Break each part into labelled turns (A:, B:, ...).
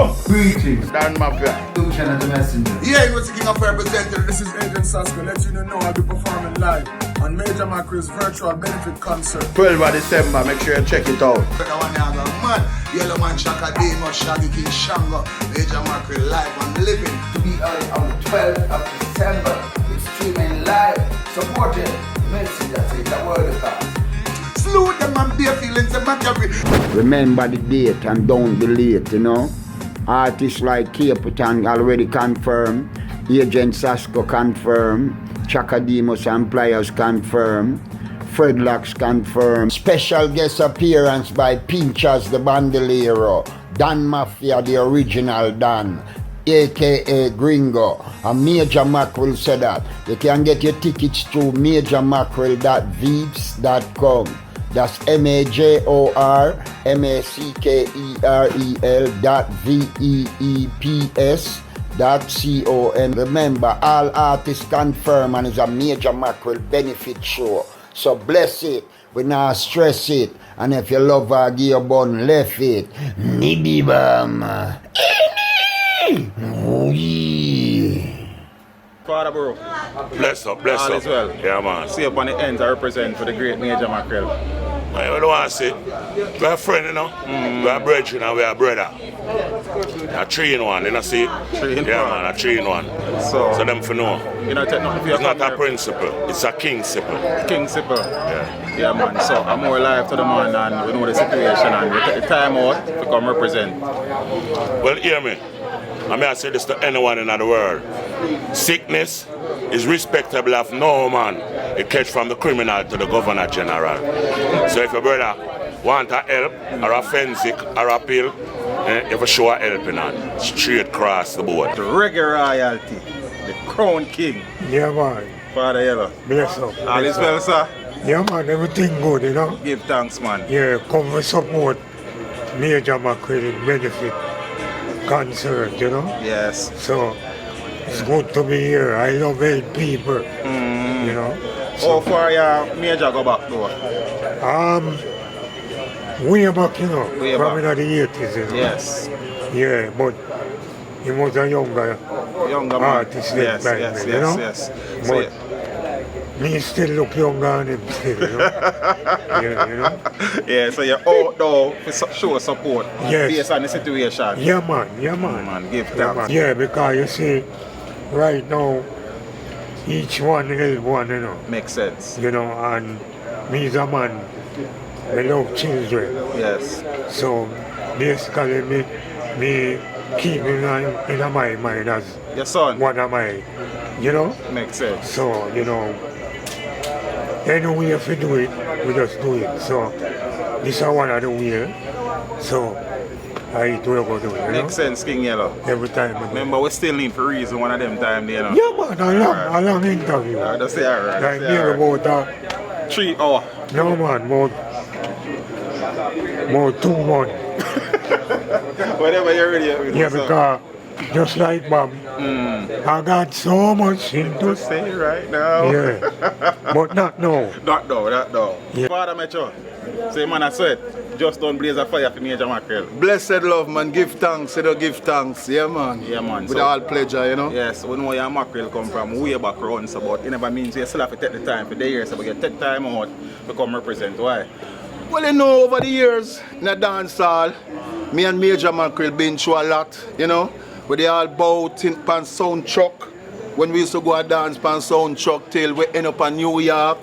A: Yo.
B: Greetings.
A: Dan Mafia.
B: Lieutenant the Messenger.
C: Yeah, it was the King of Representative. This is Agent Sasko. Let you know I'll be performing live on Major Mackerel's virtual benefit concert.
A: 12th of December, make sure you check it out.
C: Man, Yellow Man Shaka Demo, Shaggy King Shango, Major Mackerel live and living.
B: To be on the 12th of December, it's streaming live. Support it. Messenger says the word of God.
C: Salute them and be feelings of Mackerel.
D: Remember the date and don't be late, you know. Artists like Caputan already confirmed, Agent Sasko confirmed, Chakademus and Pliers confirmed, Fredlocks confirmed. Special guest appearance by Pinchas the Bandolero, Dan Mafia the original Dan, aka Gringo, and Major Mackerel said that. You can get your tickets through majormackerel.veeps.com. That's MAJORMACKEL.VEEPS.com. Remember, all artists confirm and it's a Major Mackerel Benefit show. So bless it, we not stress it. And if you love her, give your bun left it. Nibby bam.
E: Father bro.
A: Bless up.
E: All is well.
A: Yeah, man.
E: See up on the ends I represent for the great Major Mackerel.
A: Man, what do I want to say? We're a friend, you know. We're a brethren and we're a brother. A 3-in-1, you know, see?
E: 3-in-1.
A: Yeah, man, a 3-in-1.
E: So
A: them for know.
E: You know, take nothing for your
A: It's not a
E: family.
A: principle, it's a king-siple.
E: King Sipper.
A: Yeah.
E: Yeah man, so I'm more live to the man and we know the situation and we take the time out to come represent.
A: Well, hear me. I mean, I say this to anyone in the world. Sickness is respectable of no man. It catch from the criminal to the governor general. So if your brother want a help, or a forensic, or a pill, you have show a helping hand. Straight across the board.
E: The reggae royalty, the crown king,
F: Yeah, man.
E: Father Yellow.
F: Bless up.
E: All is well, sir?
F: Yeah, man. Everything good, you know.
E: Give thanks, man.
F: Yeah, come and support Major Mackerel Benefit Concert, you know.
E: Yes.
F: So, it's good to be here. I love help people, you know.
E: How far your Major go back though?
F: Way back, you know.
E: Way
F: from
E: back.
F: in the 80s, you know.
E: Yes.
F: Yeah, but he was a younger
E: Younger man.
F: artist then
E: Yes,
F: back
E: yes,
F: then,
E: yes,
F: you know.
E: yes. So,
F: But me still look younger than him still, you know. Yeah, you know.
E: yeah, so you're out now to show support
F: Yes.
E: based on the situation.
F: Yeah, man. Yeah, man.
E: Man, give
F: Yeah,
E: thanks.
F: man. Yeah, because you see, right now, each one help one, you know.
E: Makes sense.
F: You know, and me as a man, I love children.
E: Yes.
F: So basically, me keep in my mind as
E: Your son.
F: one of my, you know.
E: Makes sense.
F: So, you know, any way if we do it, we just do it. So this is one of the way. So I do what we do, you know.
E: Makes sense, King Yellow.
F: Every time. I do.
E: Remember, we still need for reason one of them time, you know.
F: Yeah, man, a long interview.
E: That's it, alright.
F: Like
E: That's
F: near
E: it, alright.
F: about
E: 3 hours.
F: no man, about 2 months.
E: Whatever you're ready.
F: Yeah, because just like Bob, I got so much into
E: Just say it right now.
F: yeah, but not now.
E: Not though.
F: Yeah.
E: Father Metro, say man I said, just don't blaze a fire for Major Mackerel.
C: Blessed love, man. Give thanks. You know, give thanks. Yeah, man.
E: Yeah, man.
C: With
E: So-
C: all pleasure, you know.
E: Yes, we know your mackerel come from way back round, so but it never means you still have to take the time for the years, so we get take time out to come represent. Why?
C: Well, you know, over the years in the dance hall, me and Major Mackerel been through a lot, you know. We they all bout in pan sound truck. When we used to go and dance pan sound truck till we end up in New York,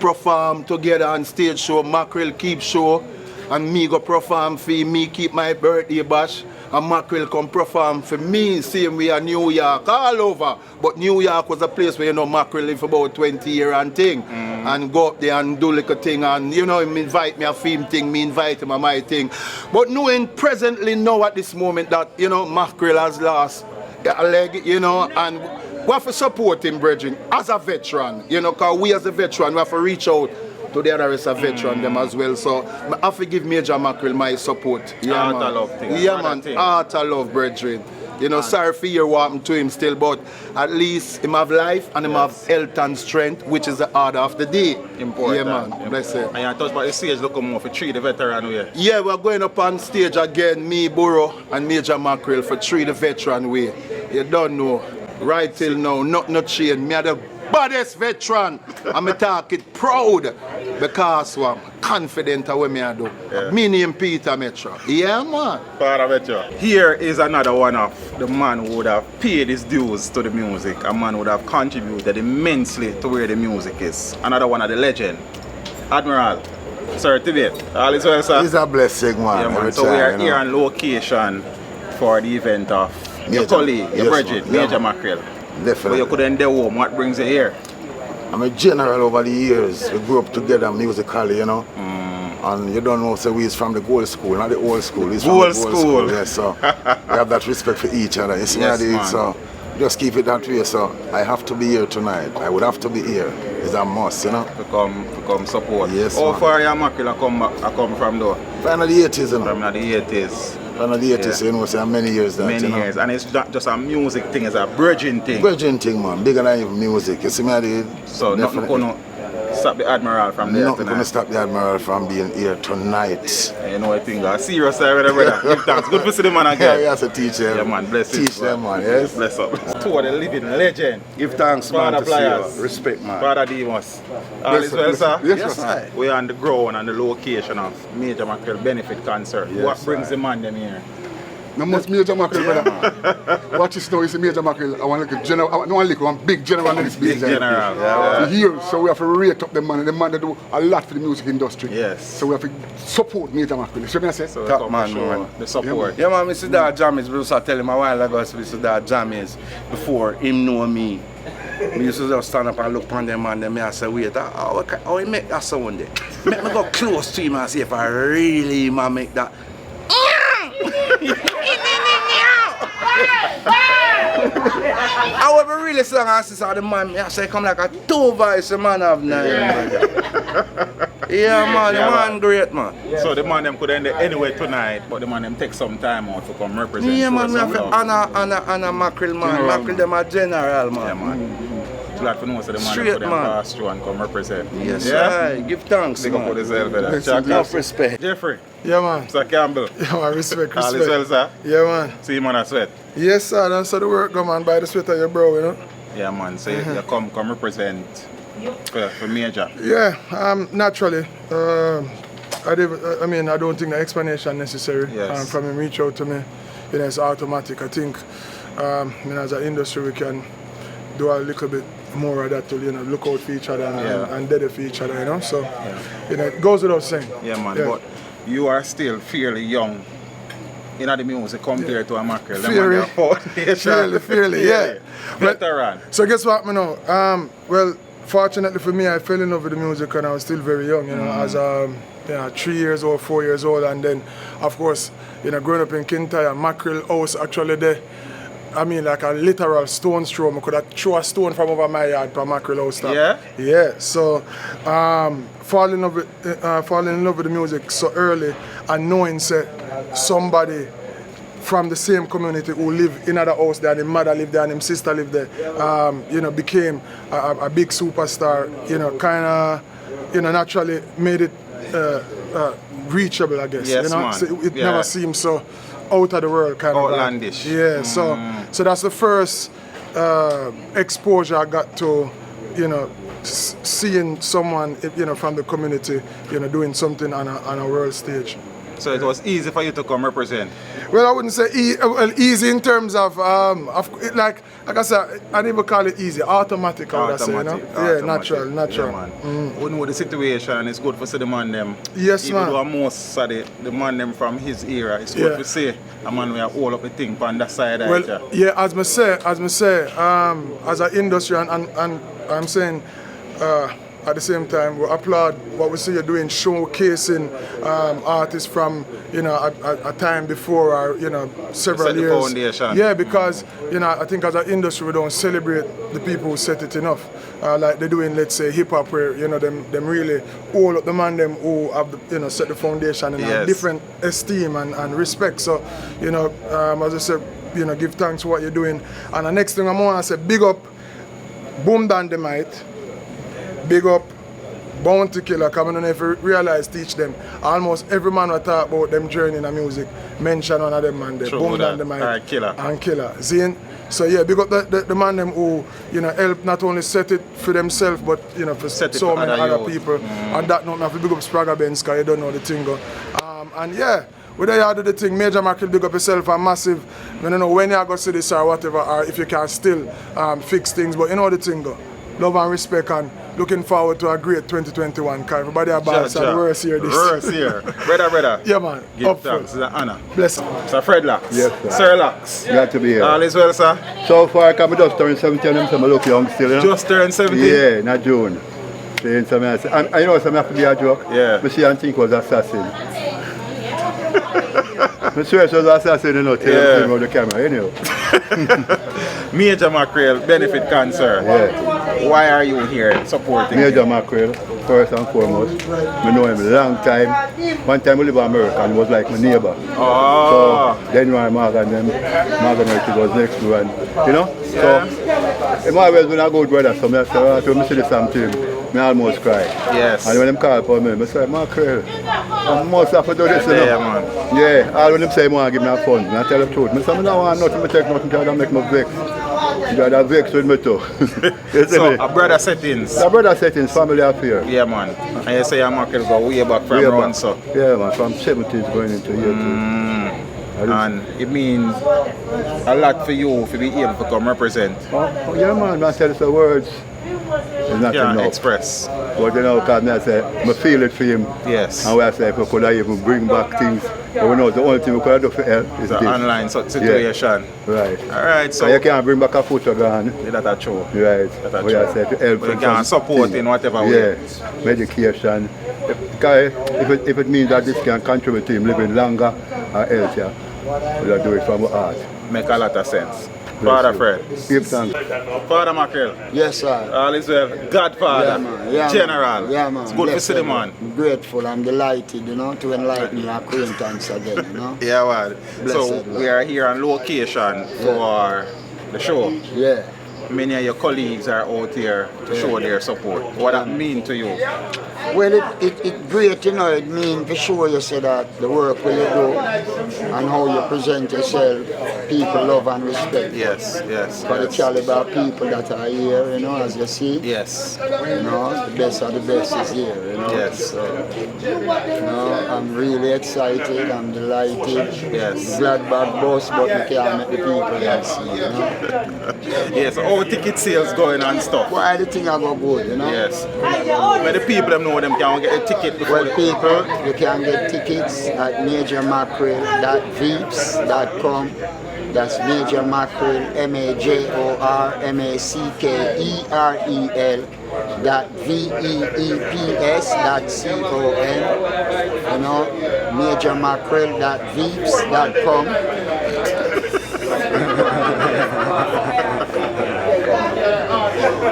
C: perform together on stage show, Mackerel keep show, and me go perform for me keep my birthday bash, and Mackerel come perform for me, same way in New York, all over. But New York was a place where, you know, Mackerel live for about 20 years and thing. And go up there and do like a thing, and you know, him invite me a film thing, me invite him a my thing. But knowing presently now at this moment that, you know, Mackerel has lost a leg, you know, and we have to support him, brethren, as a veteran, you know, because we as a veteran, we have to reach out to the other rest of veteran them as well. So I have to give Major Mackerel my support. Yeah,
E: Heart
C: man.
E: of love thing.
C: Yeah,
E: Heart of
C: man.
E: thing.
C: Heart of love, brethren. You know, sorry for hear what happened to him still, but at least him have life and him have health and strength, which is the order of the day.
E: Important.
C: Yeah, man. Bless you.
E: And you touch about the stage, look more for 3 the veteran way.
C: Yeah, we're going up on stage again, me, Burrow, and Major Mackerel for 3 the veteran way. You don't know. Right till now, nothing no change. Me are the baddest veteran. And me talk it proud because I'm confident of what me I do.
E: Yeah.
C: Me name Peter Metro. Yeah, man.
E: Part of it, yeah. Here is another one of the man who would have paid his dues to the music. A man who would have contributed immensely to where the music is. Another one of the legend. Admiral. Sir Tibet. All is well, sir?
G: It's a blessing, man.
E: Yeah, man. So
G: time,
E: we are
G: you know.
E: here on location for the event of your
G: Major.
E: colleague, your
G: Yes,
E: Bridget,
G: man.
E: Major
G: Yeah,
E: Mackerel.
G: Definitely.
E: But you couldn't do home. What brings you here?
G: I'm a general over the years. We grew up together musically, you know. And you don't know, so we is from the gold school, not the old school. He's from
E: Gold
G: the
E: school.
G: Yes, so we have that respect for each other. You see
E: Yes,
G: what I did?
E: man.
G: So just keep it that way. So I have to be here tonight. I would have to be here. It's a must, you know.
E: To come support.
G: Yes,
E: How
G: man.
E: far your Mackerel I come from though?
G: From the 80s, you know.
E: From the 80s.
G: From the 80s,
E: Yeah.
G: you know, so many years that,
E: Many
G: you know.
E: years. And it's not just a music thing, it's a bridging thing.
G: Virgin thing, man. Bigger than even music. You see me, I did.
E: So nothing gonna stop the Admiral from there
G: Nothing gonna
E: tonight.
G: stop the Admiral from being here tonight.
E: You know I think I serious side with brother. Give thanks. Good to see the man
G: Yeah,
E: again.
G: we have to teach them.
E: Yeah, man, bless you.
G: Teach them, man, yes.
E: Bless up. Two of the living legend.
H: Give thanks, man,
E: Father
H: to see
E: Pliers.
H: you. Respect, man.
E: Father Demos. All is well, sir?
H: Yes, sir.
E: We're on the ground and the location of Major Mackerel Benefit Concert.
H: Yes,
E: What brings
H: sir.
E: the man them here?
I: No much Major Mackerel, brother. Watch this now, it's a Major Mackerel. I want like a general, I want like one big general in this
E: Big
I: business.
E: general.
I: For years, so we have to rate up the man. The man that do a lot for the music industry.
E: Yes.
I: So we have to support Major Mackerel. See what I say?
E: So
H: Top
E: come
H: man,
E: show
H: man.
E: the support.
H: Yeah, man, Mr. Dad Jammys, we used to tell him a while ago, Mr. Dad Jammys, before him know me. We used to just stand up and look on them and then I say, wait, how he make that sound there? Make me go close to him and see if I really man make that. However, really song I see the man, I say come like a 2 voice man of 9. Yeah, man, the man great, man.
E: So the man them could end it anyway tonight, but the man them take some time out to come represent.
H: Yeah,
E: show
H: man, we
E: some
H: have to
E: love.
H: honor Mackerel, man. Mackerel, them a general, man.
E: Yeah, man. Glad to know so the man
H: Straight,
E: them could
H: man.
E: pass through and come represent.
H: Yes,
E: yeah?
H: sir. Give thanks,
E: Big up for
H: man.
E: yourself, brother.
H: Enough respect.
E: Jeffrey,
J: Yeah, man.
E: Sir Campbell.
J: Yeah, man. Respect,
E: All is well,
J: respect.
E: sir.
J: Yeah, man.
E: See him on a sweat.
J: Yes, sir. That's how the work go, man. Buy the sweater, your bro, you know.
E: Yeah, man. So you come represent for Major.
J: Yeah, naturally. I don't think the explanation necessary.
E: Yes.
J: From him reach out to me, you know, it's automatic. I think, as an industry, we can do a little bit more of that to, you know, look out for each other and dead for each other, you know. So, you know, it goes without saying.
E: Yeah, man. But you are still fairly young in the music compared to a Mackerel.
J: Fairly, yeah.
E: Veteran.
J: So guess what, man? Now, well, fortunately for me, I fell in love with the music when I was still very young. You know, as 3 years old, 4 years old, and then, of course, you know, growing up in Kintyre, Mackerel House actually there. I mean, like a literal stone's throw. I could have throw a stone from over my yard for Mackerel House.
E: Yeah.
J: Yeah. So, falling in love with the music so early, and knowing say somebody from the same community who live in another house there, and his mother lived there and his sister lived there, you know, became a big superstar, you know, kind of, you know, naturally made it reachable, I guess.
E: Yes,
J: you know,
E: man.
J: so it never seemed so out of the world kind
E: outlandish.
J: of. Yeah, so that's the first exposure I got to, you know, seeing someone, you know, from the community, you know, doing something on a world stage.
E: So it was easy for you to come represent?
J: Well, I wouldn't say easy in terms of like I said, I never call it easy, automatic, I would say, you know? Yeah, natural.
E: Yeah, man. We know the situation, and it's good for see the man them.
J: Yes,
E: even
J: man.
E: Though most of the man them from his era, it's good to see a man we have all up the thing on that side.
J: Well, yeah, as me say, as an industry, and I'm saying, at the same time, we applaud what we see you doing, showcasing artists from, you know, a time before, or, you know, several
E: set the
J: years.
E: foundation.
J: Yeah, because, you know, I think as an industry we don't celebrate the people who set it enough. Like they're doing, let's say, hip hop, where, you know, them really all of the man them who have, you know, set the foundation and have different esteem and respect. So, you know, as I said, give thanks for what you're doing. And the next thing I'm gonna say, big up Boom Dynamite, big up Bounty Killer, coming on if you realize, teach them. Almost every man will talk about them journey in the music, mention one of them man there. Boom Dynamite
E: Killer.
J: and Killer. Zine. So yeah, big up the man them who, help not only set it for themselves, but for so many other people. And that note, I have to big up Spraga Benz, because you don't know the thing. And yeah, whether you do the thing, Major Mackerel, big up yourself and massive. I don't know when you go see this or whatever, or if you can still fix things, but you know the thing go. Love and respect, and looking forward to a great 2021. Cause everybody about the worst year this.
E: Worst year. Brother.
J: Yeah, man.
E: Give thanks. It's an honor.
J: Bless you.
E: Sir Fred Locks.
I: Yes, sir.
E: Sir Locks.
I: Glad to be here.
E: All is well, sir?
I: So far, I just turned 17 and I look young still, you know?
E: Just turned 17?
I: Yeah, not June. Saying something else. And I know something have to be a joke.
E: Yeah.
I: But she and think was assassin. I swear she was assassin, tell him about the camera,
E: Major Mackerel Benefit Concert.
I: Yeah.
E: Why are you here supporting
I: Major Mackerel, first and foremost. I know him a long time. One time we live in America and he was like my neighbor.
E: Oh.
I: So then when Morgan was next to and So him always when I go to brother, so I say, when I see the same to him, I almost cry.
E: Yes.
I: And when them call for me, I say, Mackerel, I must have to do this,
E: man.
I: Yeah, all when them say I want to give me a fund, I tell them the truth. I say, I don't want nothing, I take nothing, I don't make me vex. You got vex with me too.
E: So, a brother settings.
I: A brother settings, family affair.
E: Yeah, man. And you say your Mackerel go way back from around, so.
I: Yeah, man, from 70s going into year 2.
E: And it means a lot for you to be able to come represent.
I: Oh, yeah, man, I tell you the words. It's not enough.
E: Express.
I: But because I say, I feel it for him.
E: Yes.
I: And we say, if we could even bring back things, but we know the only thing we could do for help is
E: the
I: this.
E: online situation.
I: Yeah. Right.
E: Alright, so.
I: And you can't bring back a photo gun.
E: Yeah, that's true.
I: Right.
E: That's
I: we
E: true.
I: say to help.
E: But you can support in whatever way.
I: Yeah. Medication. Because if it means that this can contribute to him living longer or healthier, we'll do it from our heart.
E: Make a lot of sense. Father Fred.
I: Give thanks.
E: Father Mackerel.
D: Yes, sir.
E: All is well. Godfather.
D: Yeah, man. Yeah,
E: General.
D: Man. Yeah, man.
E: It's good to see the man.
D: I'm grateful. I'm delighted, to enlighten your acquaintance again,
E: Yeah, man. So we are here on location for the show.
D: Yeah.
E: Many of your colleagues are out here to show their support. What that mean to you?
D: Well, it's great, it means for sure you say that the work where you do and how you present yourself, people love and respect.
E: Yes.
D: For the caliber of people that are here, as you see.
E: Yes.
D: The best of the best is here,
E: Yes.
D: So, I'm really excited, I'm delighted.
E: Yes.
D: Glad bad boss, but we can't make the people see,
E: Yes, all ticket sales going and stuff.
D: Why the thing I go good,
E: Yes. Where the people them know them can get a ticket before.
D: Well, people, you can get tickets at majormackerel.veeps.com. That's Major Mackerel, MAJORMackerel.veeps.com. Majormackerel.veeps.com.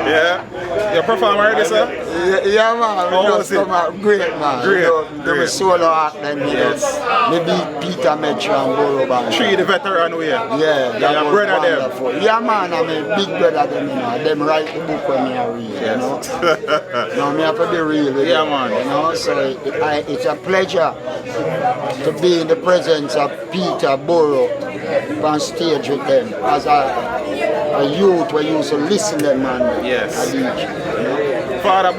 E: Yeah. You perform already, sir?
D: Yeah, man.
E: How was it?
D: Great, man.
E: Great.
D: They were solo act then.
E: Yes.
D: They beat Peter Metro and Borough Band.
E: Three the veteran way.
D: Yeah,
E: that was brother
D: wonderful. Yeah, man. I mean, big brother them, Them write the book when they are real,
E: Yes.
D: No, me have to be real with
E: Yeah,
D: them,
E: man.
D: So it's a pleasure to be in the presence of Peter Borough on stage with them as a youth who used to listen to them, man.
E: Yes.
D: Father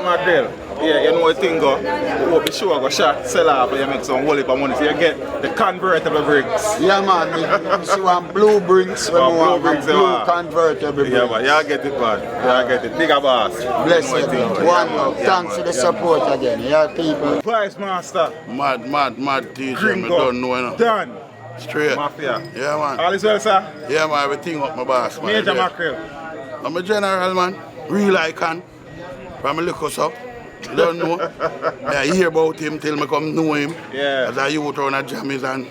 E: Mackerel. Yeah, you know the thing go. You will be sure go shot, sell off, and you make some whole heap of money. So you get the convertible bricks.
D: Yeah, man. You see one blue bricks when you want blue convertible bricks.
E: Yeah, man. You get it, man. You get it. Bigger boss.
D: Bless you. One love. Thanks for the support again. Yeah, people.
E: Vice Master.
G: Mad teacher.
E: Gringo.
G: Me don't know,
E: Done.
G: Straight.
E: Mafia.
G: Yeah, man.
E: All is well, sir?
G: Yeah, man. Everything up my boss, man.
E: Major Mackerel.
G: I'm a general, man. Real icon. From a little up. Don't know. I hear about him till I come know him.
E: Yeah.
G: As a youth on a jammies and,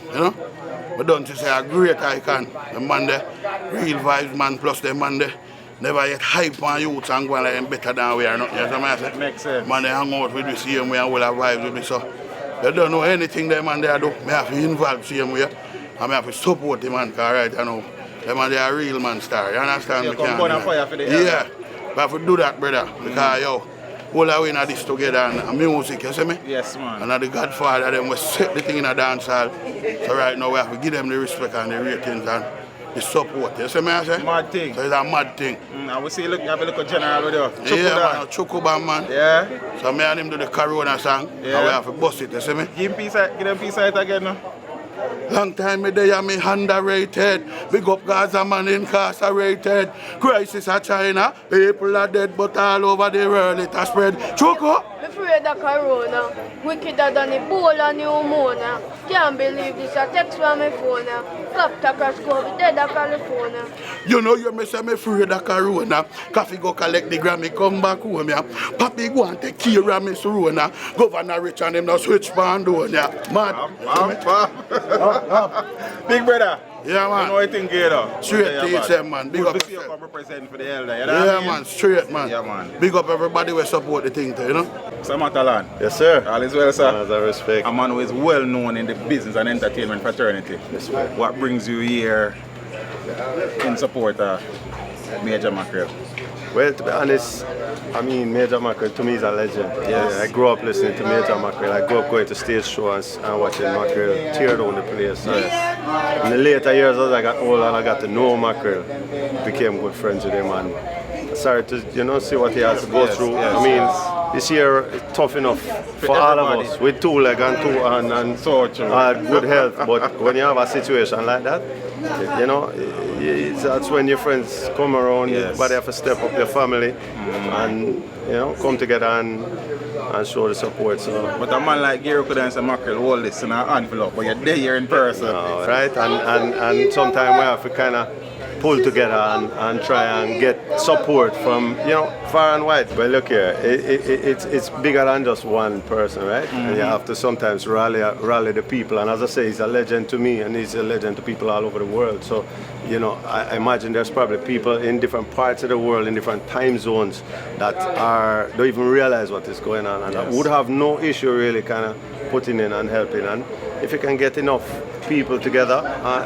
G: But don't you say a great icon. The man there, real vibes, man, plus the man there. Never yet hype on youth and go like better than we are not. You know what I say?
E: Makes sense.
G: Man, they hang out with the same way and will have vibes with me. So, they don't know anything that man there do. Me have to involve same way. I have to support the man, because right, you know, them are a real man star, you understand?
E: You come burn a fire for the
G: yeah, but I have to do that, brother, because yo, all our in this together and music, you see me?
E: Yes, man.
G: And the Godfather, them we set the thing in a dance hall. So right now we have to give them the respect and the ratings and the support. You see me, I say?
E: Mad thing.
G: So it's a mad thing.
E: I will see, look, you have a little general with you.
G: Yeah, man, Chocoban, man.
E: Yeah.
G: So me and him do the Corona song,
E: Yeah.
G: and we have to bust it, you see me?
E: Give them piece of it again now.
G: Long time me there, me underrated. Big up Gaza man incarcerated. Crisis at China, people are dead, but all over the world it has spread. Choco!
K: I'm afraid of Corona, wickeder than Ebola pneumonia. Can't believe this, a text from my phone. Captain Crash COVID, dead of California.
G: You know you me say me afraid of Corona. Coffee go collect the Grammy, come back home, yeah. Papi go and take care of Miss Rona. Governor Rich and him now switch band on, yeah. Mad.
E: Big brother.
G: Yeah, man.
E: You know what I think here, though?
G: Straight to yourself, man. Big up.
E: Good to see you come represent for the elder, you know
G: Yeah,
E: what I mean?
G: man. Straight, man.
E: Yeah, man.
G: Big up everybody who support the thing, too, you know?
E: Samatalan.
I: Yes, sir.
E: All is well, sir.
I: As I respect.
E: A man who is well known in the business and entertainment fraternity.
I: Yes, sir.
E: What brings you here in support of Major Mackerel?
I: Well, to be honest, I mean, Major Mackerel to me is a legend.
E: Yes.
I: I grew up listening to Major Mackerel. I grew up going to stage shows and watching Mackerel tear down the place.
E: Yes.
I: In the later years, as I got older and I got to know Mackerel, became good friends with him and started to, see what he has to go through.
E: yes,
I: I mean, this year is tough enough for all of us with 2 legs and 2 hands and
E: so true.
I: Good health. But when you have a situation like that, that's when your friends come around.
E: Yes.
I: Everybody have to step up your family and come together and show the support. So.
E: But a man like Gary could answer Mackerel hold this in an envelope, but you're there here in person.
I: Right, and sometimes we have to kind of pull together and try and get support from far and wide. But look here, it's bigger than just one person, right? And you have to sometimes rally the people. And as I say, he's a legend to me, and he's a legend to people all over the world. So, I imagine there's probably people in different parts of the world, in different time zones, that don't even realize what is going on, and would have no issue really kind of putting in and helping. And if you can get enough people together,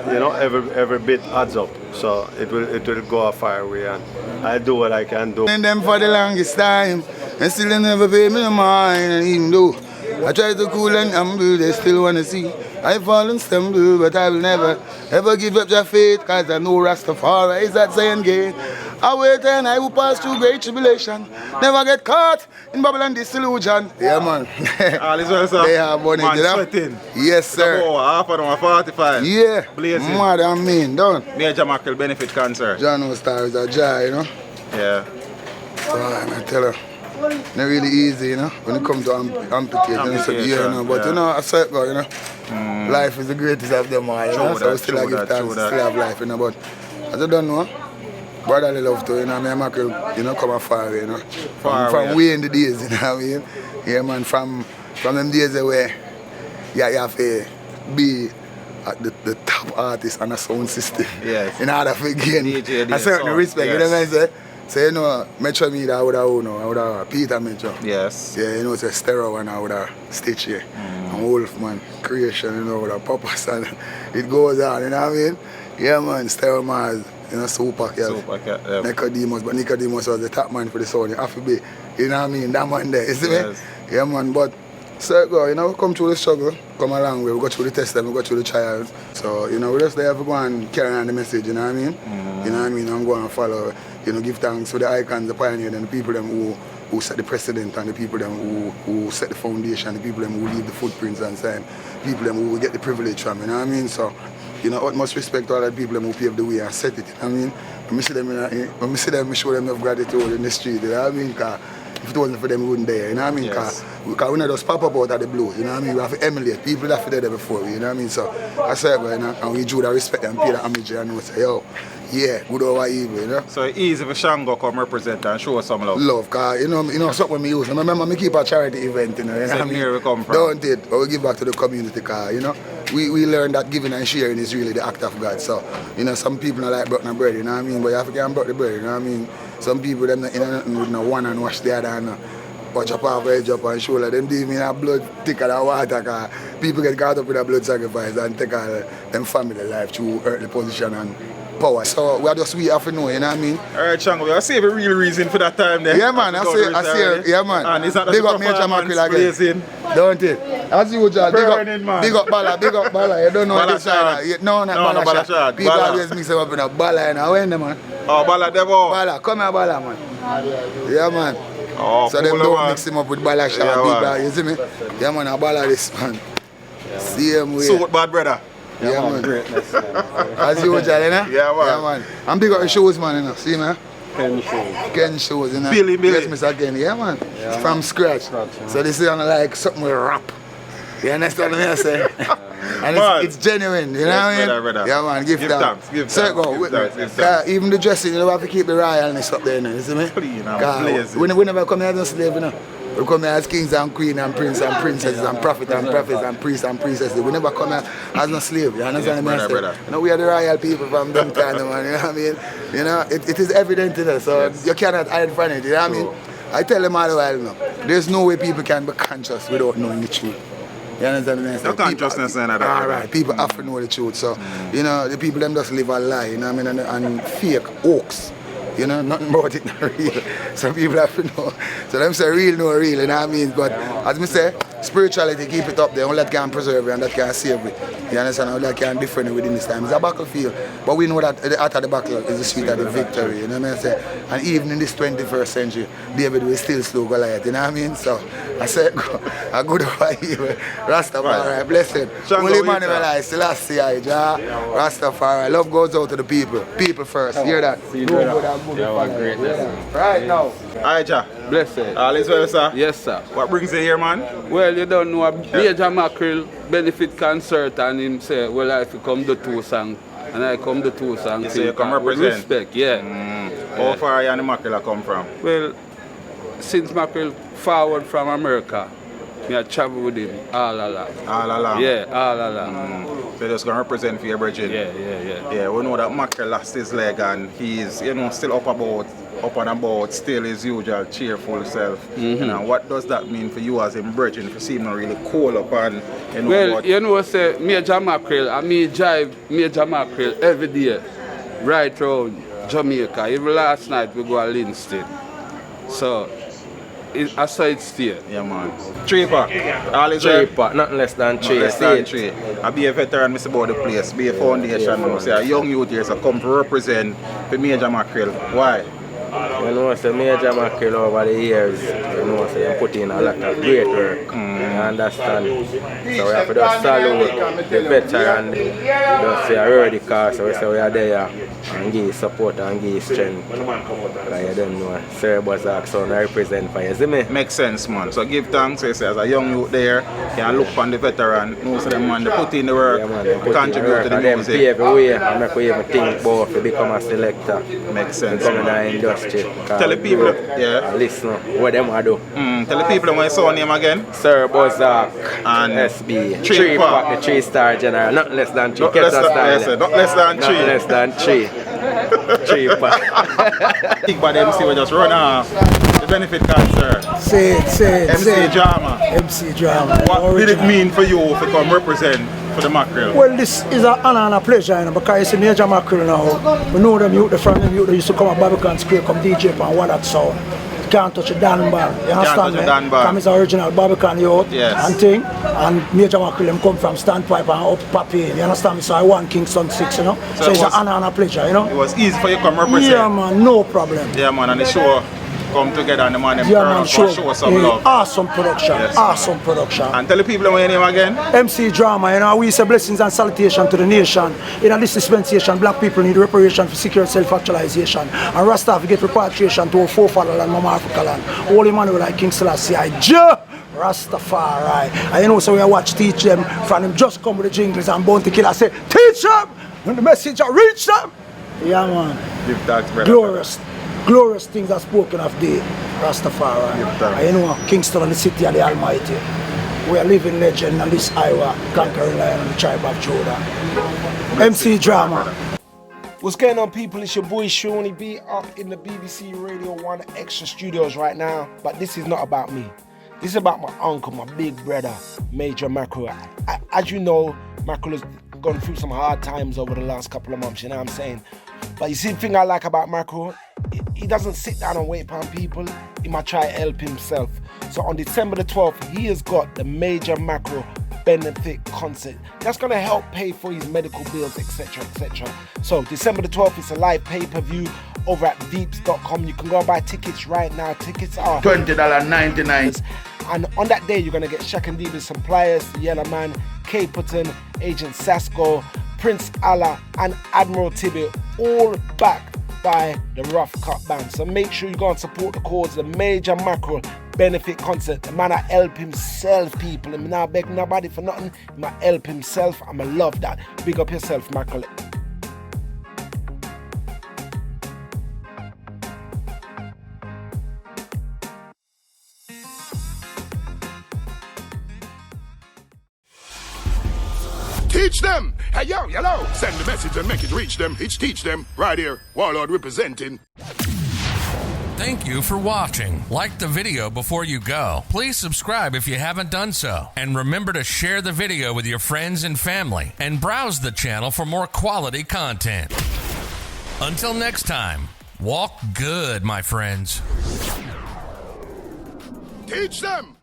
I: every bit adds up. So it will go a far way, and I do what I can do.
B: And them for the longest time, and still they never pay me no mind. And even though I try to cool and humble, they still wanna see I fall and stumble, but I will never ever give up your faith, cause I know Rastafari is that saying game. I wait and I will pass through great tribulation, never get caught in Babylon disillusion. Yeah, man.
E: All is well, sir.
B: They have money,
E: man,
B: you know?
E: sweating.
B: Yes, sir.
E: Half an hour, 45.
B: Yeah.
E: Blazing.
B: Mad and mean, done.
E: Major Mackerel Benefit Concert.
B: John O'Star is a jar,
E: Yeah.
B: So I tell her, not really easy, when it comes to amputate, but I say it, life is the greatest of them all, so we still have give thanks, still have life, but as I don't know, brotherly love to, me and Mackerel, come a far way, from way in the days, what I mean? Yeah, man, from them days where you have to be at the top artist on a sound system, in order to gain a certain respect, you know what I say? So, Metro Media, I would have Peter Metro.
E: Yes.
B: Yeah, it's a stereo and I would have Stitch here. And Wolfman, Creation, with a Papas, and it goes on, you know what I mean? Yeah, man, Stereo Mars, Super Cat. Nicodemus, but Nicodemus was the top man for the sound. You have to be, you know what I mean? That man there, you see me? Yeah, man, but so we come through the struggle, come a long way, we go through the test and we go through the trials. So, we just there to go and carry on the message, you know what I mean? You know what I mean? I'm going to follow, give thanks to the icons, the pioneers, and the people them who set the precedent, and the people them who set the foundation, the people them who leave the footprints and sign, people them who get the privilege from, you know what I mean? So, utmost respect to all the people them who paved the way and set it, you know what I mean? When I see them, I show them enough gratitude in the street, you know what I mean? Cause if it wasn't for them, we wouldn't there, you know what I mean? Because we don't just pop up out of the blue, you know what I mean? We have to emulate people that were there before, you know what I mean? So I say, and we do the respect and pay the homage and we say, yeah, good over evil, you know?
E: So it's easy for Shango come represent and show some love.
B: Love, because something we use. I remember I keep a charity event, you know what I mean?
E: Here we come from.
B: Don't it? But we give back to the community, because, we learn that giving and sharing is really the act of God. So, some people don't like broken bread, you know what I mean? But you have to get broke the bread, you know what I mean? Some people, them not nothing with no one and wash the other, watch up off edge up and shoulder. Them do me in a blood thicker than water, cause people get caught up in a blood sacrifice and take all them family life through earthly position and power. So we are just we have to know, you know what I mean?
E: Alright, Chango, we save a real reason for that time there.
B: Yeah man, I see, yeah man.
E: And it's not
B: big up Major Mackerel again. Don't it? As usual, big up Bala, you don't know
E: Bala
B: this side. No, not Bala shot. People always mix them up in a Bala and I win them, man.
E: Oh, Bala Devo.
B: Bala, come here Bala, man. Yeah man.
E: Oh,
B: so them don't mix him up with Bala shot, people, you see me? Yeah man, I Bala this man. Same way.
E: So what bad brother?
B: Yeah man. As usual, you know?
E: Yeah man.
B: Yeah man. I'm big up the shows, man, you know. See me? Ken shows, you know.
E: Billy.
B: Yes, Mr. Ken, yeah man. Yeah, from scratch. So this is like something with rap. You understand what I say? And it's genuine, you know what I mean?
E: Brother.
B: Yeah man, give thanks. Give thanks. Even the dressing, you know, have to keep the royalness up there, you know, you see me? We never come here as a slave, you know. We come here as kings and queens and princes and princesses and prophets and priests and priestesses. We never come here as no slave, you understand what I mean? You know, we are the royal people from them time, man, you know what I mean? You know, it is evident in us, so you cannot hide from it, you know what I mean? I tell them all the while now, there's no way people can be conscious without knowing the truth. You understand what I mean?
E: No consciousness in that.
B: Alright, people have to know the truth, so, you know, the people them just live a lie, you know what I mean, and fake hoax. You know, nothing about it not real. Some people have to know. So them say real, no real, you know what I mean? But as me say, spirituality, keep it up there. Only that can preserve it and that can save it. You understand? Only that can defend it within this time. It's a battlefield. But we know that the art of the battle is the sweet of the victory. You know what I say? And even in this 21st century, David will still slow Goliath. You know what I mean? So I said, a good over here. Rastafari, blessed. Holy Emmanuel, I still see I, Rastafari. Love goes out to the people. People first. Hear that? Right now.
E: Alright, Ja.
L: Blessed.
E: All is well, sir?
L: Yes, sir.
E: What brings you here, man?
L: Well, you don't know, a Major Mackerel Benefit Concert, and him say, well, I have to come to 2 songs. And I come to 2 songs.
E: You say you come represent?
L: With respect, yeah.
E: How far you and the Mackerel come from?
L: Well, since Mackerel forward from America, I travel with him all along.
E: All along?
L: Yeah, all along.
E: So you're just going to represent for your brethren?
L: Yeah.
E: Yeah, we know that Mackerel lost his leg and he's, you know, still up and about, still his usual cheerful self. You know, what does that mean for you as a brethren, for seeing him really cool up and, you know,
L: well, you know, say, Major Mackerel, and me drive Major Mackerel every day, right around Jamaica. Even last night we go to Linston. So, I saw it still.
E: Yeah, man. 3 pack. All is
M: 3 pack, nothing less than 3.
E: Less than 3. I be a veteran, Mr. About the place, be a foundation, you know, say a young youth here, so come to represent the Major Mackerel. Why?
M: You know, so Major Mackerel over the years, you know, so you put in a lot of great work. You understand? So we have to just salute the veteran, just say a road car, so we say we are there and give support and give strength. Like you don't know, Sir Bozak, so I represent for you, see me?
E: Makes sense, man. So give thanks, so you say, as a young youth there, you can look on the veteran, most of them man, they put in the work, contribute to the music.
M: Them pave the way and make we even think about to become a selector.
E: Makes sense.
M: Come in the industry.
E: Tell the people, yeah.
M: Listen, what them I do.
E: Tell the people my son name again.
M: Sir Bozak
E: and
M: SB. 3 pack, the 3-star general. Not less than 3.
E: Not less than 3.
M: Not less than 3. 3 pack.
E: Big bad MC will just run off the benefit concert.
N: Say it.
E: MC Drama.
N: MC Drama.
E: What did it mean for you to come represent for the Mackerel?
N: Well, this is an honor and a pleasure, you know, because it's a Major Mackerel now. We know them youth, the from them youth, they used to come at Barbican Square, come DJ and what that sound. Can't touch a Dan bar, you understand me? Because it's original Barbican youth and thing. And Major Mackerel them come from Standpipe and up Papi, you understand me? So I won Kingston 6, you know. So it's an honor and a pleasure, you know.
E: It was easy for you to come represent?
N: Yeah, man, no problem.
E: Yeah, man, and the show come together and the man them show some love.
N: Awesome production, awesome production.
E: And tell the people what your name again?
N: MC Drama, you know, we say blessings and salutation to the nation. In this dispensation, black people need reparation for secure self-actualization. And Rasta get repatriation to our forefatherland, Mama Africa land. Holy Emmanuel like King Selassie, Rastafari. And you know, so we watch teach them from them just come with the jingles and bounty killer say, teach them when the message reach them. Yeah, man.
E: Give thanks, brother.
N: Glorious things are spoken of the Rastafari. And you know, Kingston and the city of the Almighty. We are living legend on this Iowa, conquering lion on the tribe of Judah. MC Drama.
O: What's going on, people? It's your boy Shawnee B up in the BBC Radio 1 Extra Studios right now. But this is not about me. This is about my uncle, my big brother, Major Mackerel. As you know, Mackerel has gone through some hard times over the last couple of months, you know what I'm saying? But you see the thing I like about Mackerel, he doesn't sit down and wait upon people. He might try to help himself. So on December the 12th, he has got the Major Mackerel Benefit Concert. That's going to help pay for his medical bills, etc., etc. So December the 12th, it's a live pay-per-view over at veeps.com. You can go and buy tickets right now. Tickets are
G: $20.99.
O: And on that day, you're going to get Shaq and Divas Suppliers, The Yellow Man, Capleton, Agent Sasko, Prince Allah, and Admiral Tibbet, all backed by the Rough Cut Band. So make sure you go and support the cause, the Major Mackerel Benefit Concert. The man help himself, people. He not beg nobody for nothing. He might help himself. I'ma love that. Big up yourself, Mackerel.
P: Teach them! Hey, yo, hello! Send the message and make it reach them. It's teach them. Right here, Warlord representing.
Q: Thank you for watching. Like the video before you go. Please subscribe if you haven't done so. And remember to share the video with your friends and family. And browse the channel for more quality content. Until next time, walk good, my friends.
P: Teach them!